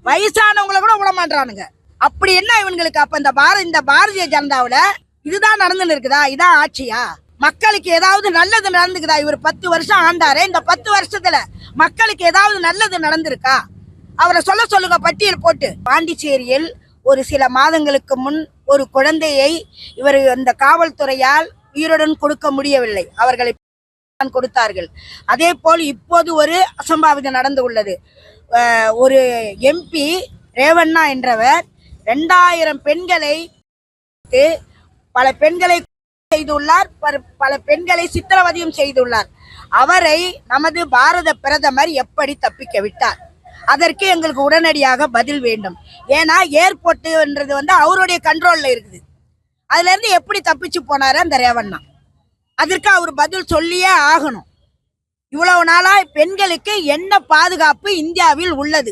வயசானவங்களை கூட விட மாட்டானுங்க. அப்படி என்ன இவங்களுக்கு? அப்ப இந்த பாரதிய ஜனதாவுல இதுதான் நடந்துன்னு இருக்குதா? இதான் ஆட்சியா? மக்களுக்கு ஏதாவது நல்லது நடந்துக்குதா? இவர் 10 வருஷம் ஆண்டாரு. இந்த 10 வருஷத்துல மக்களுக்கு ஏதாவது நல்லது நடந்திருக்கா? அவரை சொல்லுங்க பட்டியல் போட்டு. பாண்டிச்சேரியில் ஒரு சில மாதங்களுக்கு முன் ஒரு குழந்தையை இவர் இந்த காவல்துறையால் உயிருடன் கொடுக்க முடியவில்லை. அவர்களை கொடுத்தார்கள். அதே போல் இப்போது ஒரு அசம்பாவிதம் நடந்து உள்ளது. ஒரு எம்பி ரேவண்ணா என்றவர் 2000 பெண்களை பல பெண்களை செய்துள்ளார், பல பெண்களை சித்திரவதையும் செய்துள்ளார். அவரை நமது பாரத பிரதமர் எப்படி தப்பிக்க விட்டார்? அதற்கு எங்களுக்கு உடனடியாக பதில் வேண்டும். ஏன்னா ஏர்போர்ட்ன்றது அவருடைய கண்ட்ரோல்ல இருக்குது. அதுல இருந்து எப்படி தப்பிச்சு போனாரு அந்த ரேவண்ணா? அதற்கு அவர் பதில் சொல்லியே ஆகணும். இவ்வளவு நாளா பெண்களுக்கு என்ன பாதுகாப்பு இந்தியாவில் உள்ளது?